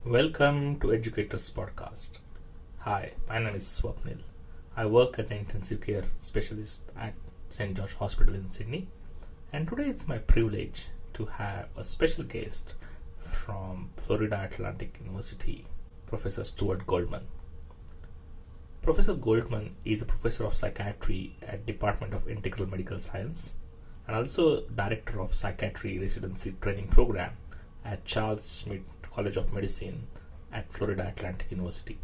Welcome to Educators Podcast. Hi, my name is Swapnil. I work as an intensive care specialist at St. George Hospital in Sydney, and today it's my privilege to have a special guest from Florida Atlantic University, Professor Stuart Goldman. Professor Goldman is a professor of psychiatry at Department of Integral Medical Science and also director of psychiatry residency training program at Charles Schmidt College of Medicine at Florida Atlantic University.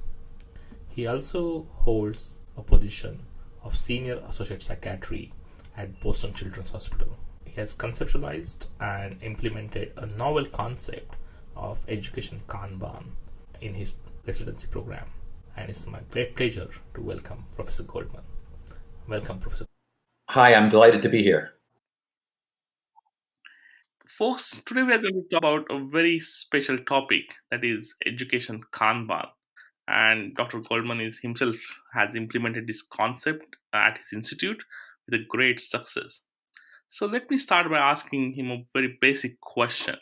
He also holds a position of Senior Associate Psychiatry at Boston Children's Hospital. He has conceptualized and implemented a novel concept of education Kanban in his residency program. And it's my great pleasure to welcome Professor Goldman. Welcome, Professor. Hi, I'm delighted to be here. Folks, today we are going to talk about a very special topic, that is education Kanban. And Dr. Goldman is himself has implemented this concept at his institute with a great success. So let me start by asking him a very basic question.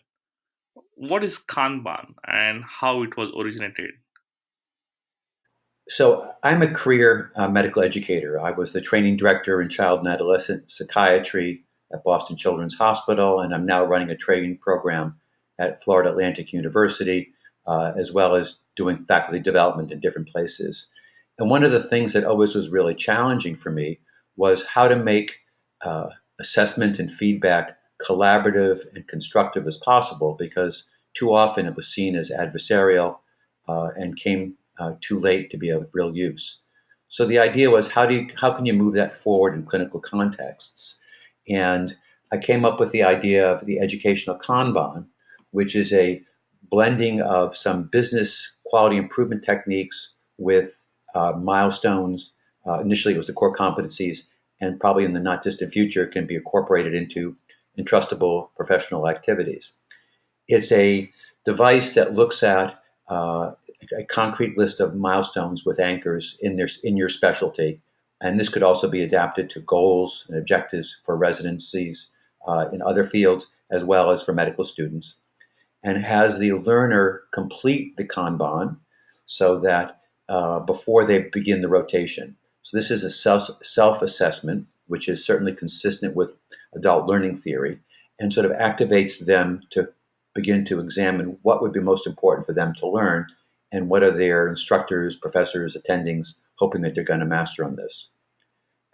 What is Kanban and how it was originated? So, I'm a career medical educator. I was the training director in child and adolescent psychiatry at Boston Children's Hospital, and I'm now running a training program at Florida Atlantic University, as well as doing faculty development in different places. And one of the things that always was really challenging for me was how to make assessment and feedback collaborative and constructive as possible, because too often it was seen as adversarial and came too late to be of real use. So the idea was how can you move that forward in clinical contexts? And I came up with the idea of the educational Kanban, which is a blending of some business quality improvement techniques with milestones. Initially, it was the core competencies, and probably in the not distant future, it can be incorporated into entrustable professional activities. It's a device that looks at a concrete list of milestones with anchors in your specialty, and this could also be adapted to goals and objectives for residencies in other fields as well as for medical students, and has the learner complete the Kanban so that before they begin the rotation. So this is a self-assessment, which is certainly consistent with adult learning theory, and sort of activates them to begin to examine what would be most important for them to learn and what are their instructors, professors, attendings hoping that they're going to master on this.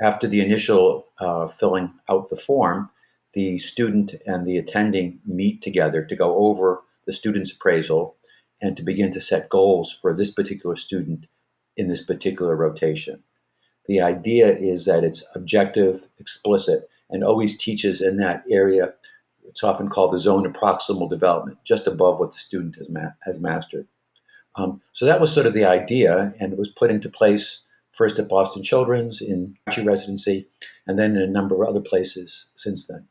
After the initial filling out the form, the student and the attending meet together to go over the student's appraisal and to begin to set goals for this particular student in this particular rotation. The idea is that it's objective, explicit, and always teaches in that area. It's often called the zone of proximal development, just above what the student has mastered. So that was sort of the idea, and it was put into place first at Boston Children's in residency, and then in a number of other places since then.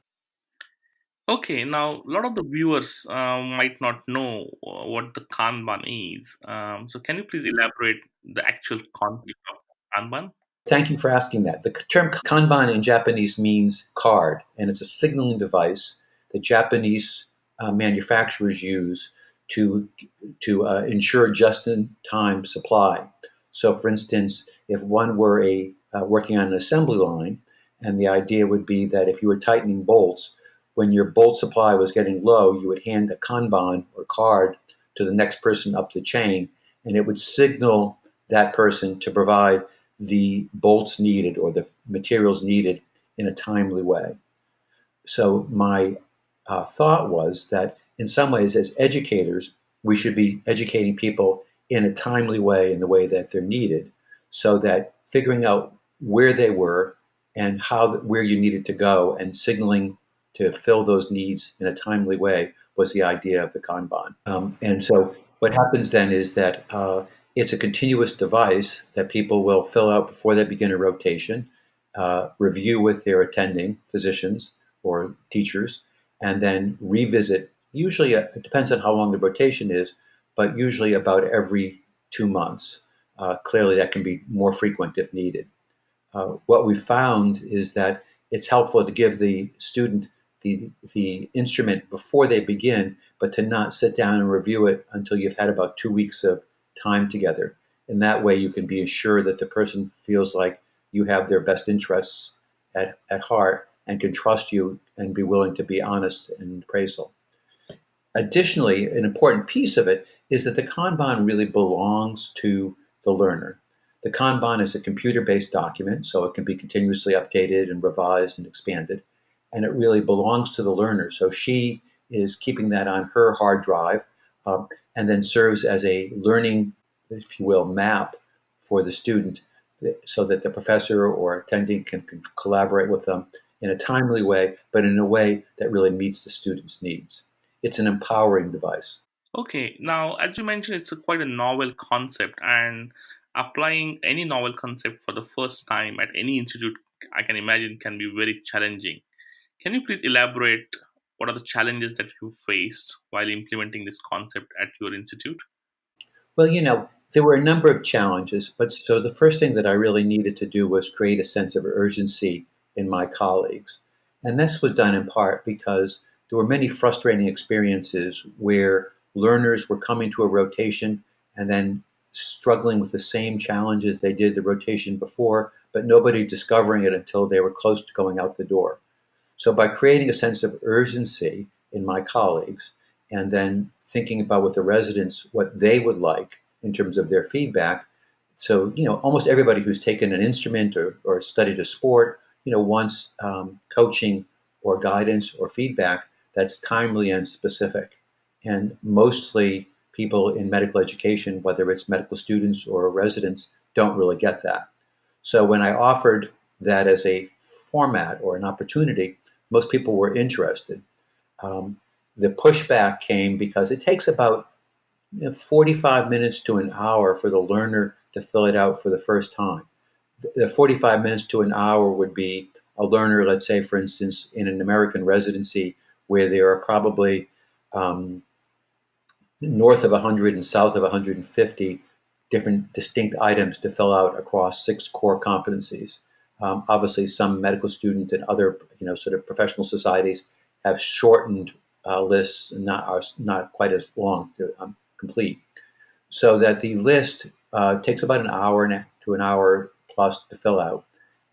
Okay, now a lot of the viewers might not know what the Kanban is. So can you please elaborate the actual concept of Kanban? Thank you for asking that. The term Kanban in Japanese means card, and it's a signaling device that Japanese manufacturers use to ensure just-in-time supply. So, for instance, if one were working on an assembly line, and the idea would be that if you were tightening bolts, when your bolt supply was getting low, you would hand a Kanban or card to the next person up the chain, and it would signal that person to provide the bolts needed or the materials needed in a timely way. So my thought was that in some ways, as educators, we should be educating people in a timely way, in the way that they're needed, so that figuring out where they were and where you needed to go and signaling to fill those needs in a timely way was the idea of the Kanban. And so what happens then is that it's a continuous device that people will fill out before they begin a rotation, review with their attending physicians or teachers, and then revisit. Usually, it depends on how long the rotation is, but usually about every 2 months. Clearly, that can be more frequent if needed. What we found is that it's helpful to give the student the instrument before they begin, but to not sit down and review it until you've had about 2 weeks of time together. And that way you can be assured that the person feels like you have their best interests at heart and can trust you and be willing to be honest and appraisal. Additionally, an important piece of it is that the Kanban really belongs to the learner. The Kanban is a computer-based document, so it can be continuously updated and revised and expanded, and it really belongs to the learner. So she is keeping that on her hard drive, and then serves as a learning, if you will, map for the student, so that the professor or attending can collaborate with them in a timely way, but in a way that really meets the student's needs. It's an empowering device. Okay, now as you mentioned, it's quite a novel concept, and applying any novel concept for the first time at any institute, I can imagine, can be very challenging. Can you please elaborate what are the challenges that you faced while implementing this concept at your institute? Well, there were a number of challenges, but so the first thing that I really needed to do was create a sense of urgency in my colleagues. And this was done in part because there were many frustrating experiences where learners were coming to a rotation and then struggling with the same challenges they did the rotation before, but nobody discovering it until they were close to going out the door. So by creating a sense of urgency in my colleagues and then thinking about with the residents what they would like in terms of their feedback. So, almost everybody who's taken an instrument or studied a sport, wants coaching or guidance or feedback that's timely and specific. And mostly people in medical education, whether it's medical students or residents, don't really get that. So when I offered that as a format or an opportunity, most people were interested. Um, the pushback came because it takes about 45 minutes to an hour for the learner to fill it out for the first time. The 45 minutes to an hour would be a learner, let's say, for instance, in an American residency where there are probably north of 100 and south of 150 different distinct items to fill out across 6 core competencies. Obviously, some medical student and other, sort of professional societies have shortened lists and are not quite as long to complete. So that the list takes about an hour to an hour plus to fill out.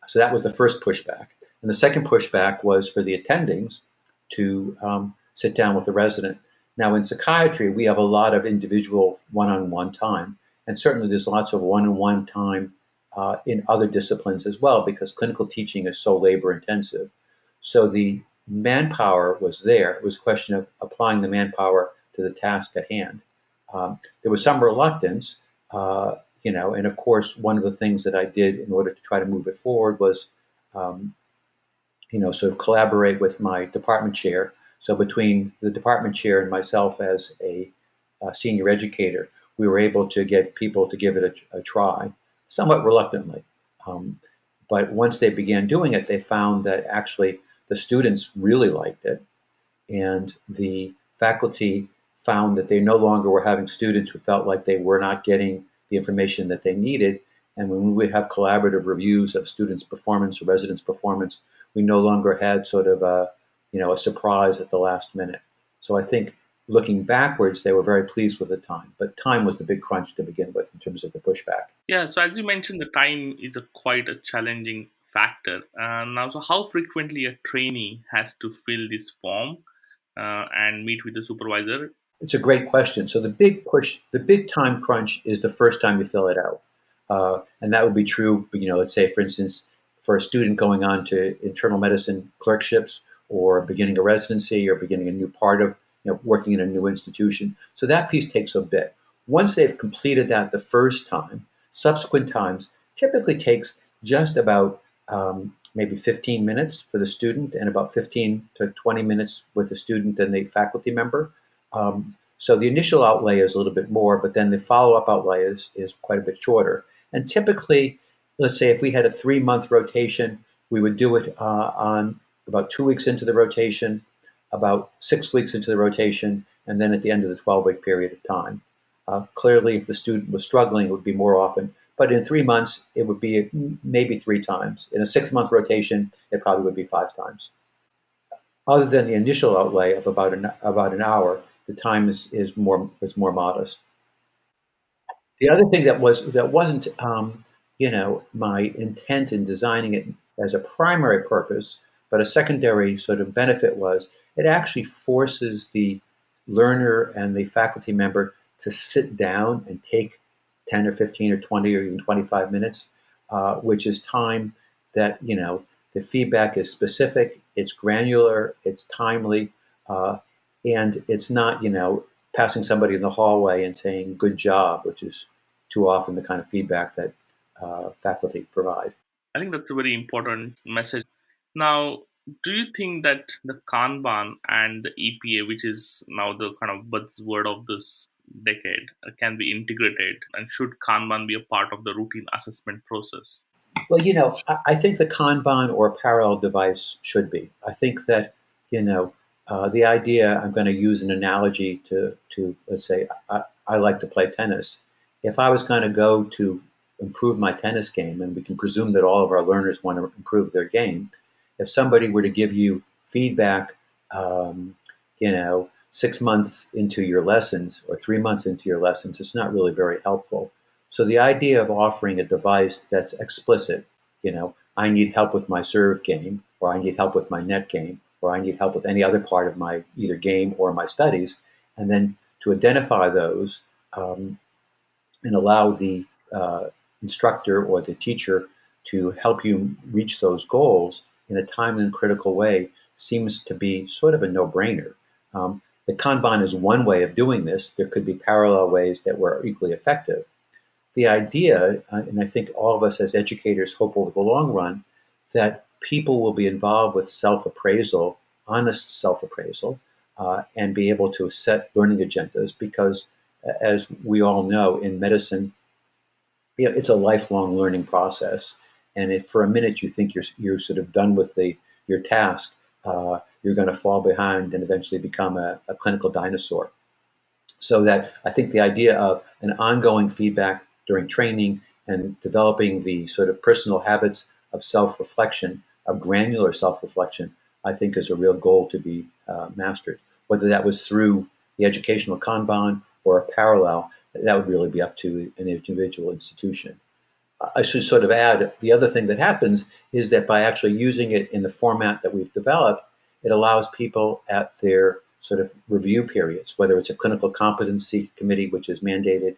So that was the first pushback. And the second pushback was for the attendings to sit down with the resident. Now, in psychiatry, we have a lot of individual one-on-one time. And certainly there's lots of one-on-one time in other disciplines as well, because clinical teaching is so labor intensive. So the manpower was there. It was a question of applying the manpower to the task at hand. There was some reluctance, and of course, one of the things that I did in order to try to move it forward was, sort of collaborate with my department chair. So between the department chair and myself as a senior educator, we were able to get people to give it a try, somewhat reluctantly. But once they began doing it, they found that actually the students really liked it, and the faculty found that they no longer were having students who felt like they were not getting the information that they needed. And when we would have collaborative reviews of students' performance or residents' performance, we no longer had sort of a surprise at the last minute. So I think looking backwards, they were very pleased with the time. But time was the big crunch to begin with in terms of the pushback. Yeah, so as you mentioned, the time is quite a challenging factor. Now, so how frequently a trainee has to fill this form and meet with the supervisor? It's a great question. So the big time crunch is the first time you fill it out. And that would be true, let's say, for instance, for a student going on to internal medicine clerkships or beginning a residency or beginning a new part of, working in a new institution. So that piece takes a bit. Once they've completed that the first time, subsequent times typically takes just about maybe 15 minutes for the student and about 15 to 20 minutes with the student and the faculty member. So the initial outlay is a little bit more, but then the follow-up outlay is quite a bit shorter. And typically, let's say if we had a 3-month rotation, we would do it on about 2 weeks into the rotation, about 6 weeks into the rotation, and then at the end of the 12-week period of time. Clearly, if the student was struggling, it would be more often. But in 3 months, it would be maybe 3 times. In a 6-month rotation, it probably would be 5 times. Other than the initial outlay of about an hour, the time is more modest. The other thing that wasn't my intent in designing it as a primary purpose, but a secondary sort of benefit was it actually forces the learner and the faculty member to sit down and take 10 or 15 or 20 or even 25 minutes, which is time that the feedback is specific, it's granular, it's timely, and it's not passing somebody in the hallway and saying good job, which is too often the kind of feedback that faculty provide. I think that's a very important message. Now, do you think that the Kanban and the EPA, which is now the kind of buzzword of this decade, can be integrated? And should Kanban be a part of the routine assessment process? Well, I think the Kanban or parallel device should be. I think that, the idea, I'm going to use an analogy to let's say, I like to play tennis. If I was going to go to improve my tennis game, and we can presume that all of our learners want to improve their game, if somebody were to give you feedback, 6 months into your lessons or 3 months into your lessons, it's not really very helpful. So the idea of offering a device that's explicit, I need help with my serve game, or I need help with my net game, or I need help with any other part of my either game or my studies, and then to identify those, and allow the instructor or the teacher to help you reach those goals in a timely and critical way seems to be sort of a no-brainer. The Kanban is one way of doing this. There could be parallel ways that were equally effective. The idea, and I think all of us as educators hope over the long run, that people will be involved with self-appraisal, honest self-appraisal, and be able to set learning agendas because, as we all know, in medicine, it's a lifelong learning process. And if for a minute you think you're sort of done with your task, you're going to fall behind and eventually become a clinical dinosaur. So that I think the idea of an ongoing feedback during training and developing the sort of personal habits of self-reflection, of granular self-reflection, I think is a real goal to be mastered. Whether that was through the educational Kanban or a parallel, that would really be up to an individual institution. I should sort of add the other thing that happens is that by actually using it in the format that we've developed, it allows people at their sort of review periods, whether it's a clinical competency committee, which is mandated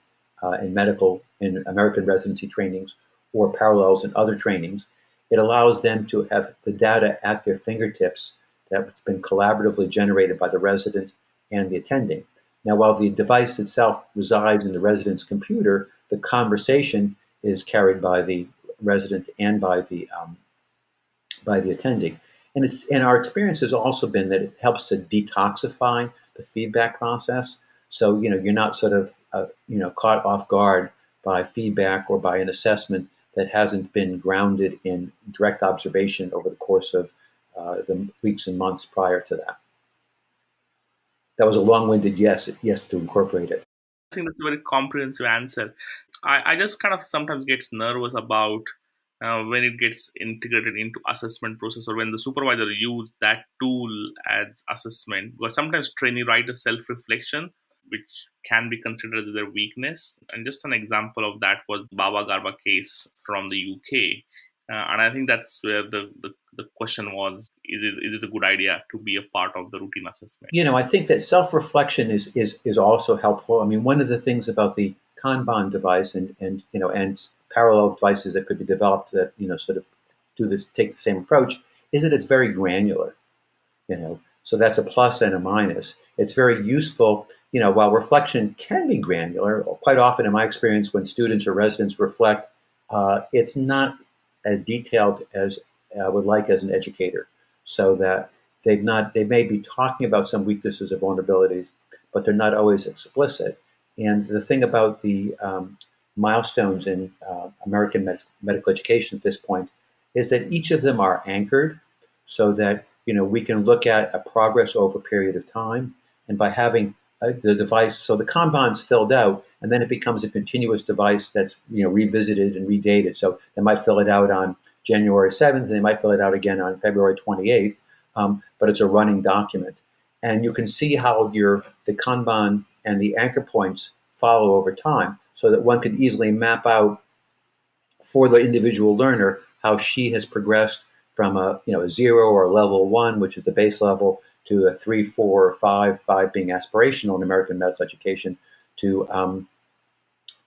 in American residency trainings, or parallels in other trainings. It allows them to have the data at their fingertips that's been collaboratively generated by the resident and the attending. Now, while the device itself resides in the resident's computer, the conversation is carried by the resident and by the attending. And our experience has also been that it helps to detoxify the feedback process. So you're not sort of caught off guard by feedback or by an assessment that hasn't been grounded in direct observation over the course of the weeks and months prior to that. That was a long-winded yes to incorporate it. I think that's a very comprehensive answer. I just kind of sometimes gets nervous about when it gets integrated into assessment process or when the supervisor use that tool as assessment. Because sometimes trainee write a self-reflection, which can be considered as their weakness. And just an example of that was Baba Garba case from the UK. And I think that's where the question was, is it a good idea to be a part of the routine assessment? I think that self-reflection is also helpful. I mean, one of the things about the Kanban device and parallel devices that could be developed that sort of take the same approach is that it's very granular. So that's a plus and a minus. It's very useful. While reflection can be granular, quite often in my experience, when students or residents reflect, it's not as detailed as I would like as an educator, so that they may be talking about some weaknesses or vulnerabilities, but they're not always explicit. And the thing about the milestones in American medical education at this point is that each of them are anchored, so that we can look at a progress over a period of time, and by having the device, so the Kanban's filled out, and then it becomes a continuous device that's revisited and redated. So they might fill it out on January 7th, and they might fill it out again on February 28th. but it's a running document. And you can see how the Kanban and the anchor points follow over time, so that one can easily map out for the individual learner how she has progressed from a 0 or a level 1, which is the base level, to a 3, 4, or 5, 5 being aspirational in American medical education, to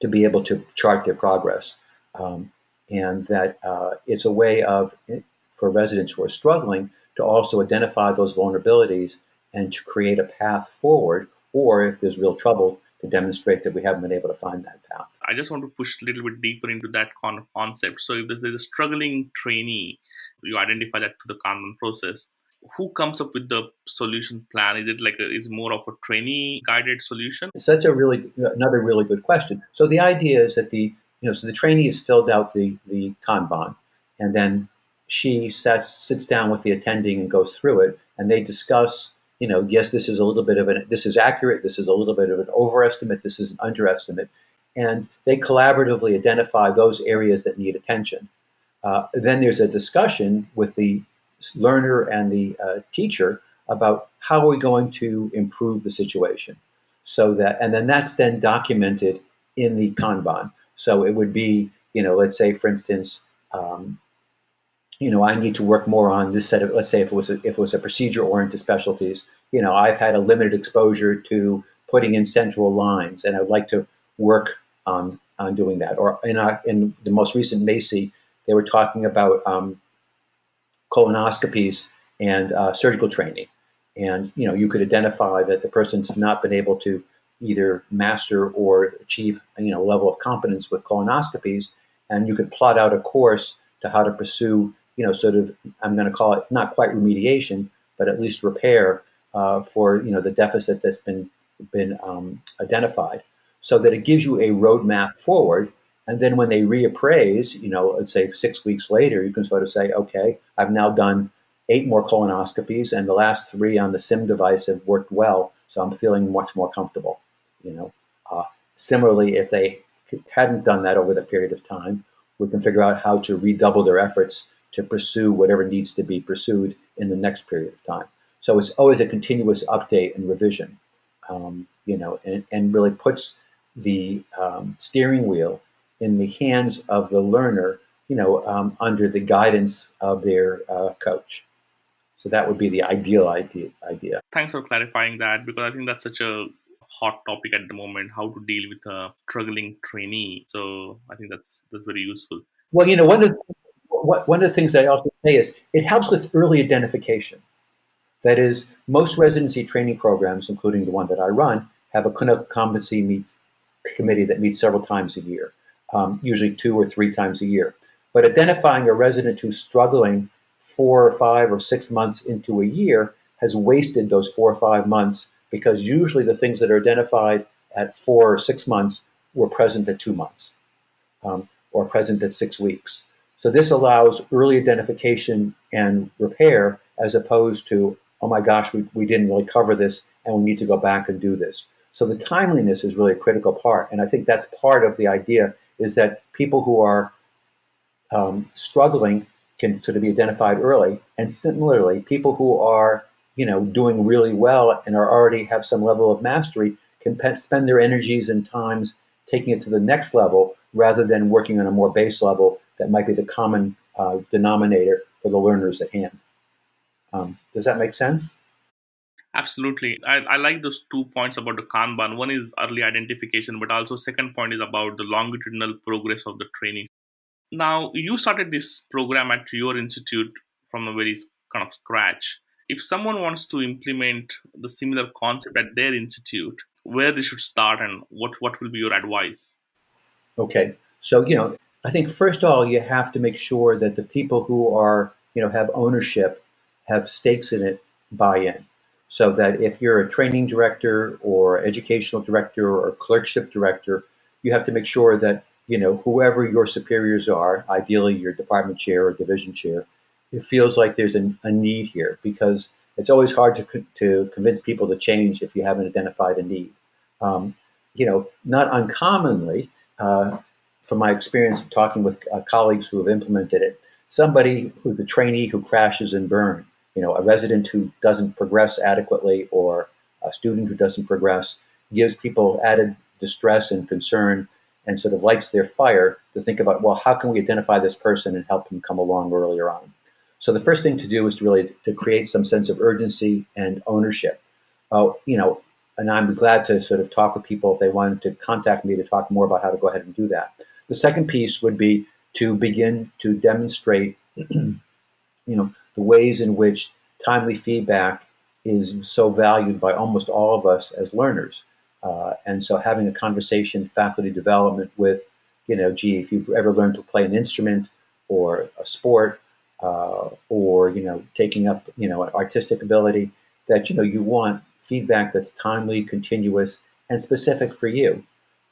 be able to chart their progress. And that it's a way for residents who are struggling to also identify those vulnerabilities and to create a path forward, or if there's real trouble, to demonstrate that we haven't been able to find that path. I just want to push a little bit deeper into that concept. So if there's a struggling trainee, you identify that through the Kanban process. Who comes up with the solution plan? Is it is more of a trainee guided solution? So that's another really good question. So the idea is that the trainee has filled out the Kanban, and then she sits down with the attending and goes through it, and they discuss, yes, this is a little bit this is accurate, this is a little bit of an overestimate, this is an underestimate, and they collaboratively identify those areas that need attention. Then there's a discussion with the learner and the teacher about how are we going to improve the situation, and then that's then documented in the Kanban. So it would be, let's say, for instance, I need to work more on this set of, let's say if it was a procedure-oriented specialties, I've had a limited exposure to putting in central lines, and I'd like to work on doing that. Or in the most recent MACI, they were talking about colonoscopies and surgical training. And, you could identify that the person's not been able to either master or achieve, level of competence with colonoscopies. And you could plot out a course to how to pursue, sort of, I'm going to call it not quite remediation, but at least repair for, the deficit that's been identified, so that it gives you a roadmap forward. And then when they reappraise, let's say 6 weeks later, you can sort of say, okay, I've now done 8 more colonoscopies, and the last 3 on the SIM device have worked well, so I'm feeling much more comfortable. Similarly, if they hadn't done that over the period of time, we can figure out how to redouble their efforts to pursue whatever needs to be pursued in the next period of time. So it's always a continuous update and revision, and really puts the steering wheel in the hands of the learner, under the guidance of their coach. So that would be the ideal idea. Thanks for clarifying that, because I think that's such a hot topic at the moment, how to deal with a struggling trainee. So I think that's very useful. Well, one of the things I also say is it helps with early identification. That is, most residency training programs, including the one that I run, have a clinical competency committee that meets several times a year, usually 2 or 3 times a year. But identifying a resident who's struggling 4 or 5 or 6 months into a year has wasted those 4 or 5 months, because usually the things that are identified at 4 or 6 months were present at 2 months, or present at 6 weeks. So this allows early identification and repair, as opposed to, oh my gosh, we didn't really cover this and we need to go back and do this. So the timeliness is really a critical part. And I think that's part of the idea, is that people who are struggling can sort of be identified early. And similarly, people who are, doing really well and already have some level of mastery can spend their energies and times taking it to the next level, rather than working on a more base level that might be the common denominator for the learners at hand. Does that make sense? Absolutely. I like those 2 points about the Kanban. One is early identification, but also second point is about the longitudinal progress of the training. Now, you started this program at your institute from a very kind of scratch. If someone wants to implement the similar concept at their institute, where they should start and what will be your advice? Okay. So, I think first of all, you have to make sure that the people who are, have ownership, have stakes in it, buy in. So that if you're a training director or educational director or clerkship director, you have to make sure that, whoever your superiors are, ideally your department chair or division chair, it feels like there's a need here, because it's always hard to convince people to change if you haven't identified a need. Not uncommonly, from my experience talking with colleagues who have implemented it, somebody who's a trainee who crashes and burns, a resident who doesn't progress adequately or a student who doesn't progress gives people added distress and concern and sort of lights their fire to think about, well, how can we identify this person and help him come along earlier on? So the first thing to do is to really to create some sense of urgency and ownership. And I'm glad to sort of talk with people if they wanted to contact me to talk more about how to go ahead and do that. The second piece would be to begin to demonstrate, the ways in which timely feedback is so valued by almost all of us as learners. And so having a conversation, faculty development with, if you've ever learned to play an instrument or a sport, or, taking up, an artistic ability, that, you want feedback that's timely, continuous, and specific for you.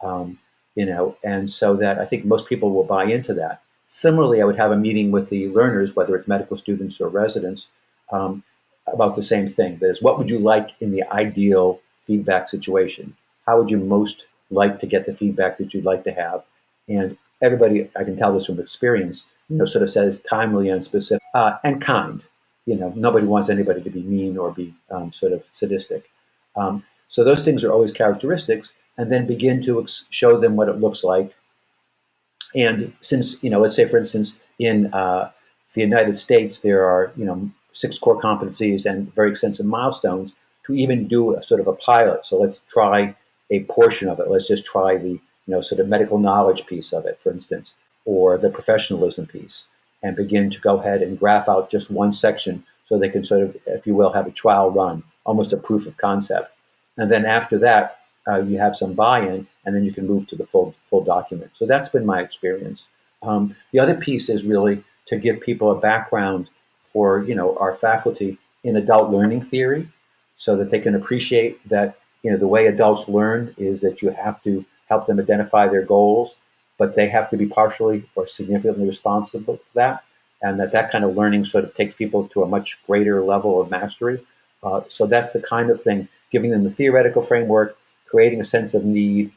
And so that I think most people will buy into that. Similarly, I would have a meeting with the learners, whether it's medical students or residents, about the same thing. That is, what would you like in the ideal feedback situation? How would you most like to get the feedback that you'd like to have? And everybody, I can tell this from experience, sort of says timely and specific and kind. Nobody wants anybody to be mean or be sort of sadistic. So those things are always characteristics, and then begin to show them what it looks like. And since, let's say, for instance, in the United States, there are, 6 core competencies and very extensive milestones to even do a sort of a pilot. So let's try a portion of it. Let's just try the, sort of medical knowledge piece of it, for instance, or the professionalism piece, and begin to go ahead and graph out just one section so they can sort of, if you will, have a trial run, almost a proof of concept. And then after that, you have some buy-in, and then you can move to the full document. So that's been my experience. The other piece is really to give people a background for, our faculty in adult learning theory, so that they can appreciate that, the way adults learn is that you have to help them identify their goals, but they have to be partially or significantly responsible for that, and that kind of learning sort of takes people to a much greater level of mastery. So that's the kind of thing, giving them the theoretical framework, creating a sense of need,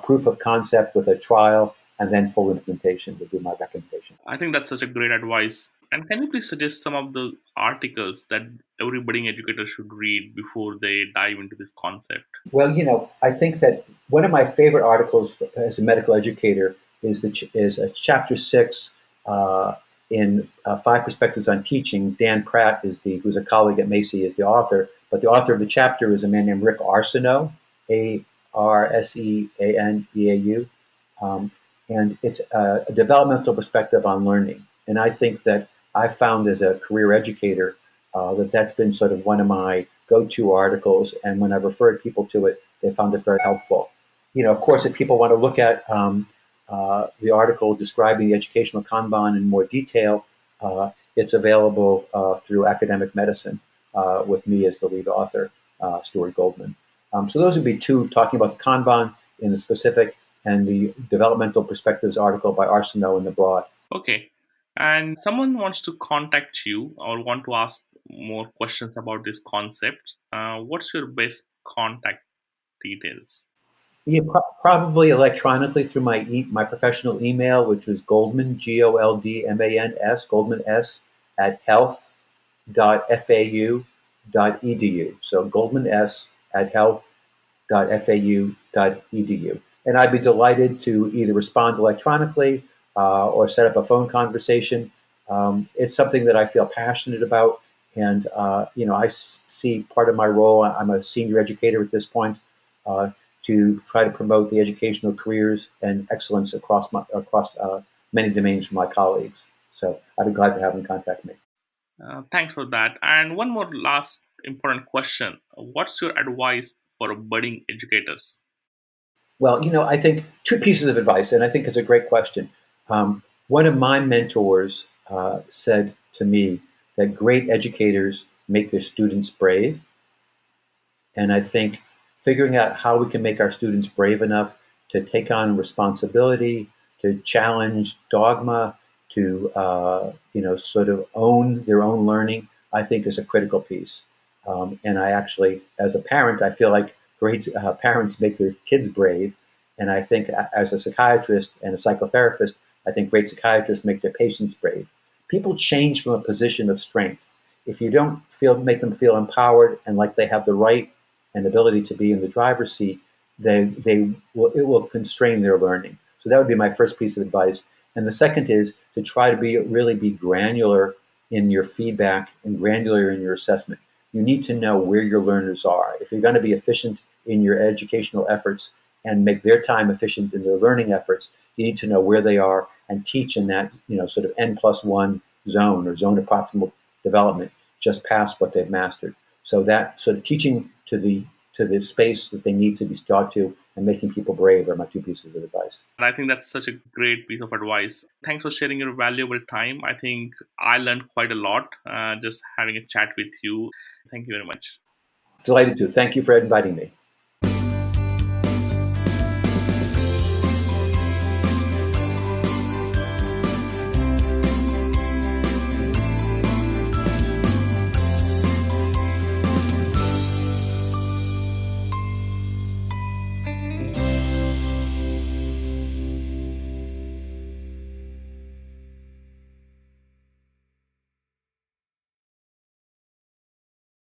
proof of concept with a trial, and then full implementation would be my recommendation. I think that's such a great advice. And can you please suggest some of the articles that every budding educator should read before they dive into this concept? Well, I think that one of my favorite articles as a medical educator is chapter 6 in 5 Perspectives on Teaching. Dan Pratt who's a colleague at Macy, is the author, but the author of the chapter is a man named Rick Arsenault, Arseaneau, and it's a developmental perspective on learning. And I think that I found as a career educator that's been sort of one of my go-to articles, and when I've referred people to it, they found it very helpful. Of course, if people want to look at the article describing the educational Kanban in more detail, it's available through Academic Medicine with me as the lead author, Stuart Goldman. So those would be 2, talking about the Kanban in the specific and the developmental perspectives article by Arsenault in the broad. Okay. And someone wants to contact you or want to ask more questions about this concept. What's your best contact details? Yeah, probably electronically through my professional email, which was Goldman, Goldmans, Goldman S, at health.fau.edu. So Goldman S at health.fau.edu. And I'd be delighted to either respond electronically or set up a phone conversation. It's something that I feel passionate about. And, I see part of my role, I'm a senior educator at this point, to try to promote the educational careers and excellence across many domains for my colleagues. So I'd be glad to have them contact me. Thanks for that. And one more last important question. What's your advice for budding educators? Well, I think 2 pieces of advice, and I think it's a great question. One of my mentors said to me that great educators make their students brave. And I think figuring out how we can make our students brave enough to take on responsibility, to challenge dogma, to sort of own their own learning, I think is a critical piece. And I actually, as a parent, I feel like great parents make their kids brave. And I think as a psychiatrist and a psychotherapist, I think great psychiatrists make their patients brave. People change from a position of strength. If you don't make them feel empowered and like they have the right and ability to be in the driver's seat, it will constrain their learning. So that would be my first piece of advice. And the second is to try to really be granular in your feedback and granular in your assessment. You need to know where your learners are. If you're going to be efficient in your educational efforts and make their time efficient in their learning efforts, you need to know where they are and teach in that, sort of N+1 zone or zone of proximal development, just past what they've mastered. So that sort of teaching to the space that they need to be taught to and making people brave are my two pieces of advice. And I think that's such a great piece of advice. Thanks for sharing your valuable time. I think I learned quite a lot just having a chat with you. Thank you very much. Delighted to. Thank you for inviting me.